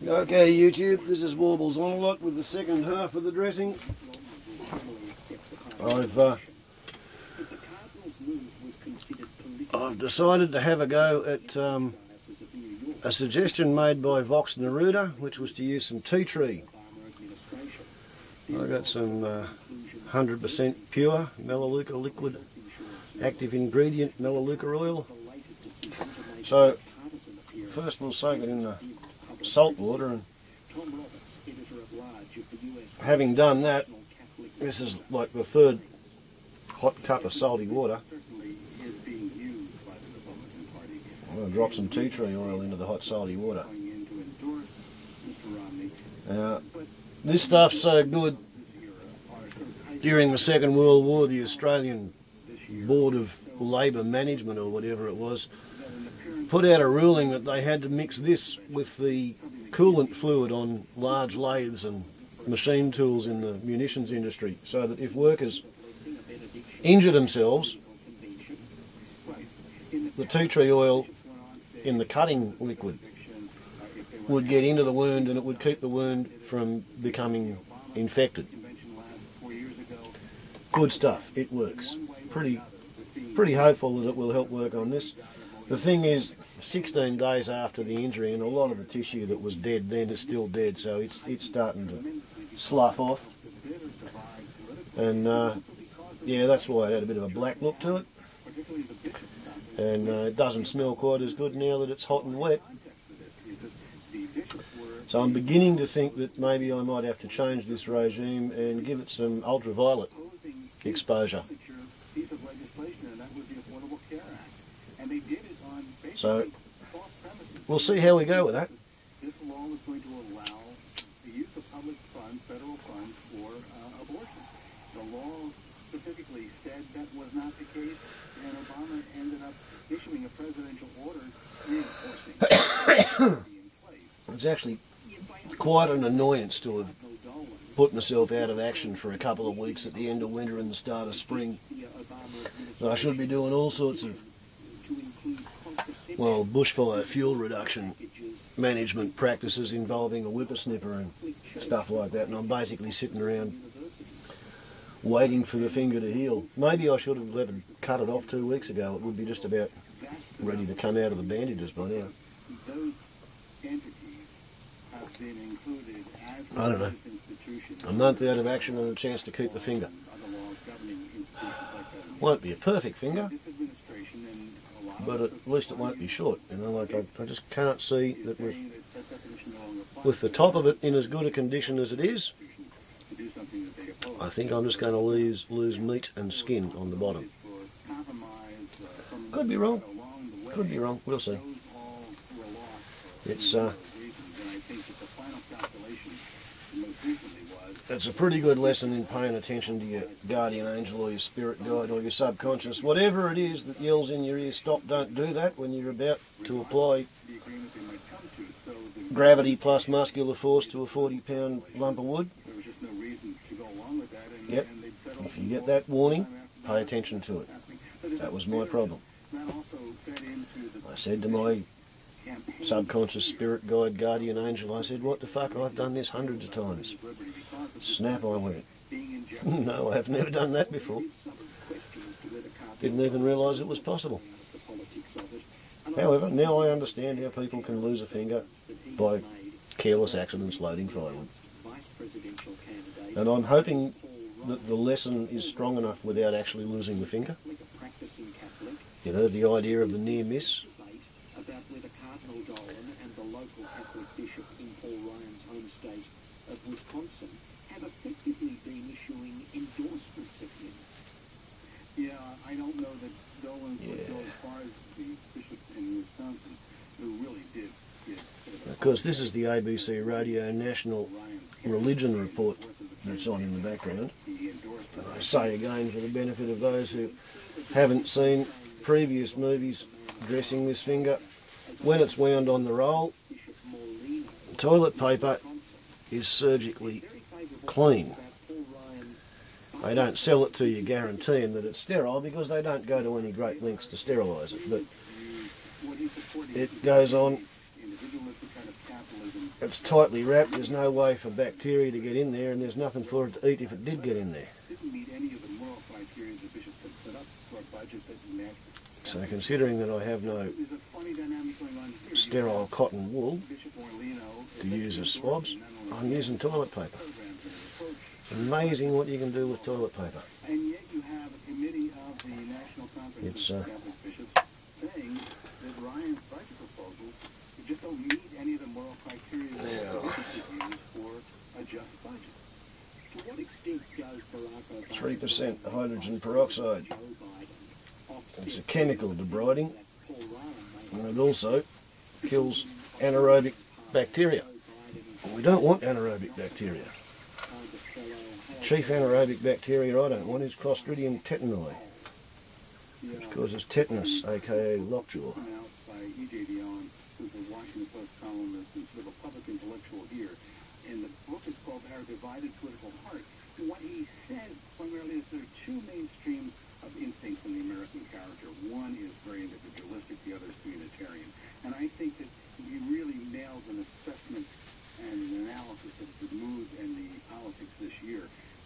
Okay, YouTube, this is Warbles on a lot with the second half of the dressing. I've decided to have a go at a suggestion made by Vox Neruda, which was to use some tea tree. I've got some 100% pure Melaleuca liquid active ingredient Melaleuca oil. So first we'll soak it in the salt water, and having done that, this is like the third hot cup of salty water. I'm going to drop some tea tree oil into the hot salty water. Now, this stuff's so good. During the Second World War, the Australian Board of Labour Management, or whatever it was, put out a ruling that they had to mix this with the coolant fluid on large lathes and machine tools in the munitions industry, so that if workers injure themselves, the tea tree oil in the cutting liquid would get into the wound and it would keep the wound from becoming infected. Good stuff, it works. Pretty hopeful that it will help work on this. The thing is, 16 days after the injury, and a lot of the tissue that was dead then is still dead, so it's starting to slough off. And yeah, that's why it had a bit of a black look to it. And it doesn't smell quite as good now that it's hot and wet. So I'm beginning to think that maybe I might have to change this regime and give it some ultraviolet exposure. So we'll see how we go with that. This law is going to allow the use of public funds, federal funds, for abortion. The law specifically said that was not the case, and Obama ended up issuing a presidential order reinforcing it. It's actually quite an annoyance to have put myself out of action for a couple of weeks at the end of winter and the start of spring. So I should be doing all sorts of, well, bushfire fuel reduction management practices involving a whippersnipper and stuff like that, and I'm basically sitting around waiting for the finger to heal. Maybe I should have cut it off 2 weeks ago. It would be just about ready to come out of the bandages by now. I don't know. A month out of action and a chance to keep the finger. Won't be a perfect finger, but at least it won't be short. You know, like I just can't see that with the top of it in as good a condition as it is, I think I'm just going to lose meat and skin on the bottom. Could be wrong. Could be wrong. We'll see. It's a pretty good lesson in paying attention to your guardian angel or your spirit guide or your subconscious. Whatever it is that yells in your ear, stop, don't do that when you're about to apply gravity plus muscular force to a 40-pound lump of wood. Yep. If you get that warning, pay attention to it. That was my problem. I said to my subconscious spirit guide, guardian angel, I said, what the fuck, I've done this hundreds of times. Snap, I went. No, I have never done that before. Didn't even realise it was possible. However, now I understand how people can lose a finger by careless accidents loading firewood. And I'm hoping that the lesson is strong enough without actually losing the finger. You know, the idea of the near miss. Wisconsin have effectively been issuing endorsements of him. Yeah, I don't know that Dolan would go as far as the bishop in Wisconsin, who really did get... Of course, this is the ABC Radio National Religion Report that's on in the background. And I say again, for the benefit of those who haven't seen previous movies dressing this finger, when it's wound on the roll, toilet paper is surgically clean. They don't sell it to you guaranteeing that it's sterile because they don't go to any great lengths to sterilise it, but it goes on It's tightly wrapped, there's no way for bacteria to get in there, and there's nothing for it to eat if it did get in there. Didn't meet any of the moral criteria the bishop had set up for a budget that met. So considering that I have no There's a funny dynamic going on here. sterile cotton wool Bishop Orlino to use as swabs, I'm using toilet paper. Amazing what you can do with toilet paper. And yet you have a committee of the National Conference It's, of Catholic Bishops saying that Ryan's budget proposals just don't meet any of the moral criteria that the bishops should use for a just budget. To what extent does Barack Obama 3% hydrogen peroxide. It's a chemical debriding, and it also kills anaerobic bacteria. We don't want anaerobic bacteria. Chief anaerobic bacteria I don't want is Clostridium tetani, which causes tetanus, aka lockjaw. out by E.J. Dionne, who's a Washington Post columnist and sort of a public intellectual here. And the book is called Our Divided Political Heart. And what he said primarily is there are two main streams of instincts in the American character. One is very individualistic, the other is communitarian. And I think that he really nails an assessment and an analysis of the mood and the politics this year.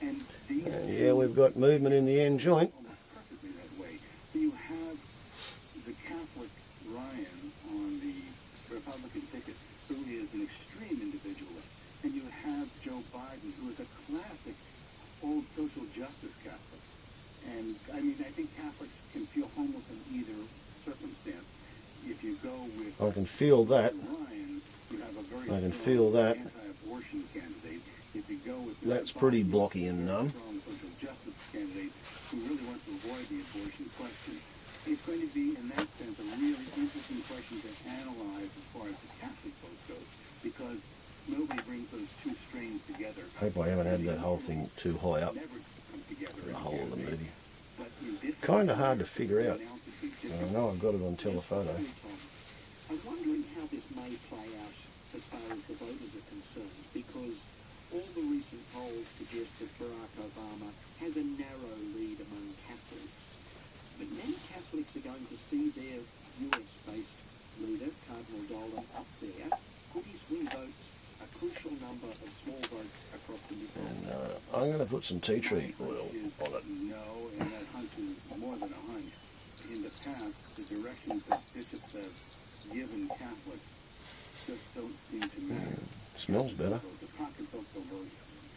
And these Yeah, we've got movement in the end joint. almost perfectly that way. So you have the Catholic Ryan on the Republican ticket, who is an extreme individualist. And you have Joe Biden, who is a classic old social justice Catholic. And, I mean, I think Catholics can feel homeless in either circumstance. If you go with I can feel that. Ryan, you have a very I can strong feel that. anti-abortion candidate. If you go with That's Biden, pretty blocky and numb. strong social justice candidate who really wants to avoid the abortion question. It's going to be, in that sense, a really interesting question to analyze as far as the Catholic vote goes, because nobody brings those two strains together. Hope I haven't had that whole thing too high up, Never come together. the whole of the movie. But in this Kind of hard to figure out. announced it to be And I know I've got it on telephoto. I'm wondering how this may play out as far as the voters are concerned, because all the recent polls suggest that Barack Obama has a narrow lead among Catholics. But many Catholics are going to see their US-based leader, Cardinal Dolan, up there. Could he swing votes, a crucial number of small votes across the Midwest? And I'm going to put some tea tree oil on it. No, and that hunch is more than a hunch. In the past, the directions that bishops have given Catholics just don't seem to matter. Smells better. The pocketbooks over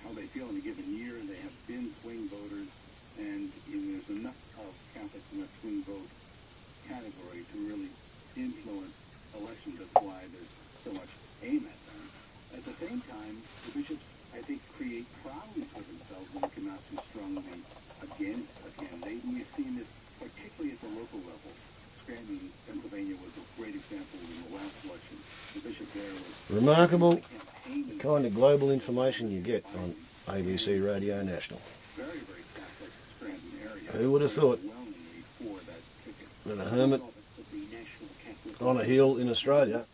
how they feel in a given year, they have been swing voters, and there's enough of Catholics in the swing vote category to really influence elections. That's why there's so much aim at them. At the same time, the bishops, I think, create problems for themselves when they come out too strongly against a candidate. And we've seen this particularly at the local level. Scranton, Pennsylvania was a great example in the last election. The bishop there was Remarkable, the campaigning kind of global information you get on ABC Radio National. very, very Catholic Scranton area. Who would have thought Overwhelmingly for that ticket. that a hermit Prophets of the National Catholic on a hill in Australia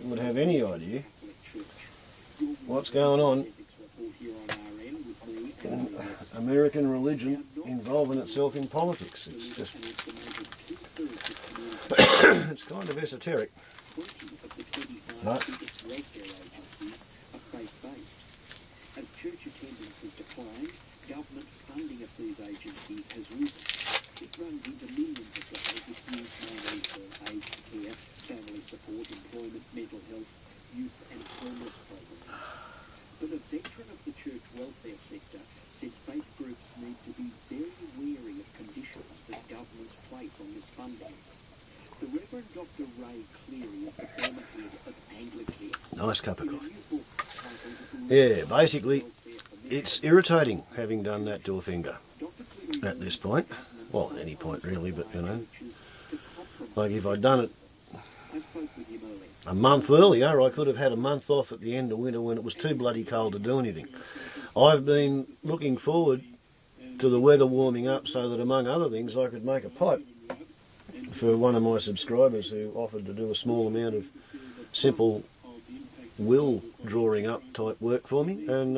would have any idea Catholic Church. what's going on Ethics report here on RN with me in and Lee West. American religion involving itself in politics. It's just, And estimated 2/3 of communities, it's kind of esoteric. 20 of the 25 Right. biggest welfare agencies are faith-based. As church attendance has declined, government funding of these agencies has risen. It runs into millions of dollars. It's used mainly for aged care, family support, employment, mental health, youth and homeless programs. But a veteran of the church welfare sector said faith groups need to be very wary of conditions that governments place on this funding. The Reverend Dr. Ray Cleary is the former head of Anglicare. Nice cup of In a coffee. new book titled Yeah, basically, Welfare for Men, it's irritating having done that to a finger Dr. Cleary at this point. Well, at any point really, but you know, churches to compromise. like if I'd done it I spoke with him earlier. a month earlier, I could have had a month off at the end of winter when it was too bloody cold to do anything. I've been looking forward to the weather warming up so that, among other things, I could make a pipe for one of my subscribers who offered to do a small amount of simple will drawing up type work for me. And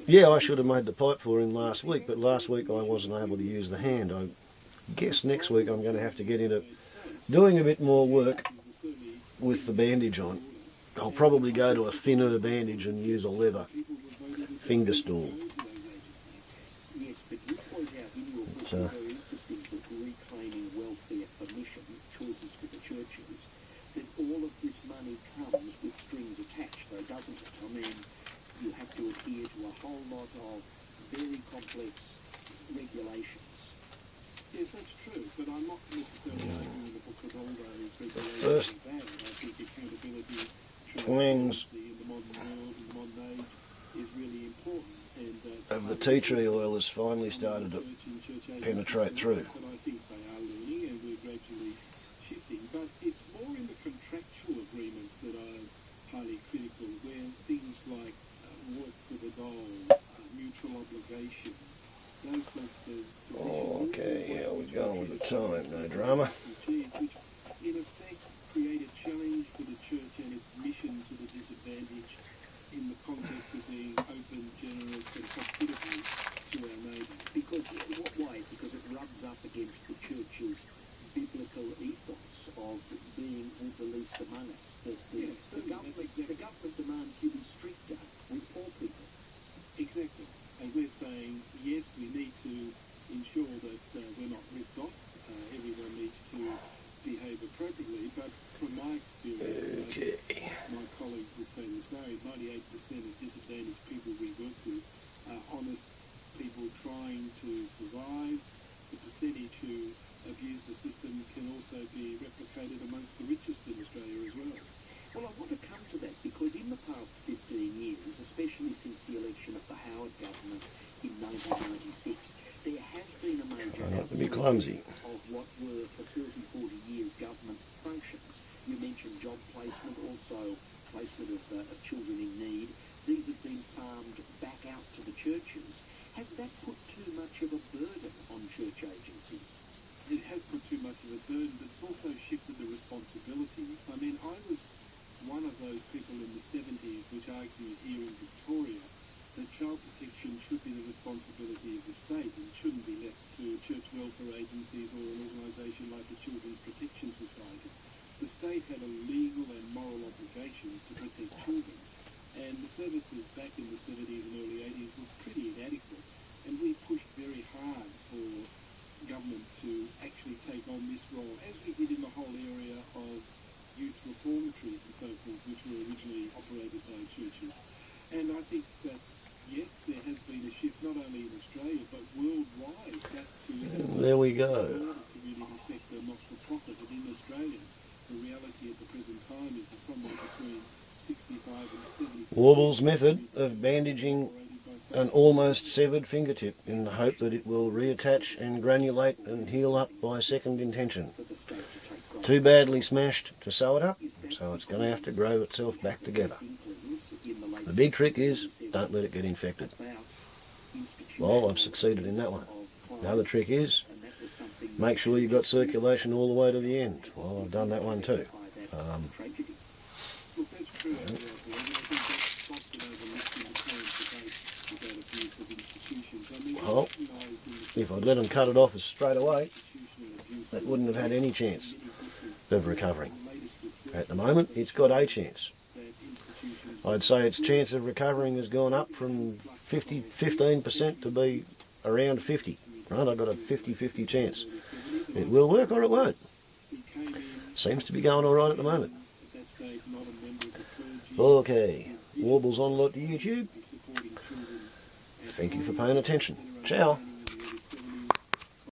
yeah, I should have made the pipe for him last week, but last week I wasn't able to use the hand. I guess next week I'm going to have to get into doing a bit more work with the bandage on I'll probably go to a thinner bandage and use a leather finger stool. Yes, but you point out in your book So, very interesting book, Reclaiming Welfare for Mission, Choices for the Churches, that all of this money comes with strings attached, though, doesn't it? I mean, you have to adhere to a whole lot of very complex regulations. Yes, that's true, but I'm not necessarily arguing in the book that all those regulations First are bad. I think accountability, twings transparency in the modern world, in the modern age, is really important. And of the tea tree oil has finally started to penetrate through. But I think they are learning and we're gradually shifting. But it's more in the contractual agreements that are highly critical, where things like work for the goal, mutual obligation, those sorts of positions. Okay, how we going with the time? No drama. Which in effect create a challenge for the church and its mission to the disadvantaged in the context of being open, generous and hospitable to our neighbours. Because, what way? Because it rubs up against the church's biblical ethos of being with the least among us. That the government demands you be stricter with poor people. Exactly. And we're saying, yes, we need to ensure that we're not ripped off. Everyone needs to behave appropriately, but from my experience, my colleague would say the same, 98% of disadvantaged people we work with are honest people trying to survive. The percentage who abuse the system can also be replicated amongst the richest in Australia as well. Well, I want to come to that because in the past 15 years, especially since the election of the Howard government in 1996, there has been a major Try not to be clumsy. of what were for 30, 40 years government functions. You mentioned job placement, also placement of children in need. These have been farmed back out to the churches. Has that put too much of a burden on church agencies? It has put too much of a burden, but it's also shifted the responsibility. I mean, I was one of those people in the 70s which argued here in Victoria that child protection should be the responsibility of the state and shouldn't be left to church welfare agencies or an organisation like the Children's Protection Society. The state had a legal and moral obligation to protect children, and the services back in the 70s and early 80s were pretty inadequate, and we pushed very hard for government to actually take on this role, as we did in the whole area of youth reformatories and so forth, which were originally operated by churches. And I think that yes, there has been a shift not only in Australia but worldwide back to There we go. the community sector, not for profit. And in Australia, the reality at the present time is that somewhere between 65 and 70%. Warble's method of bandaging an almost severed fingertip in the hope that it will reattach and granulate and heal up by second intention. Too badly smashed to sew it up, so it's going to have to grow itself back together. The big trick is, don't let it get infected. Well, I've succeeded in that one. The other trick is, make sure you've got circulation all the way to the end. Well, I've done that one too. Look, that's true. I think that's often overlooked in the current debate about abuse of institutions. I mean, Well, if I'd let them cut it off straight away, that wouldn't have had any chance of recovering. At the moment, it's got a chance. I'd say its chance of recovering has gone up from 15% to be around 50. Right, I've got a 50-50 chance. It will work or it won't. Seems to be going all right at the moment. Okay, Warble's on a lot to YouTube. Thank you for paying attention. Ciao.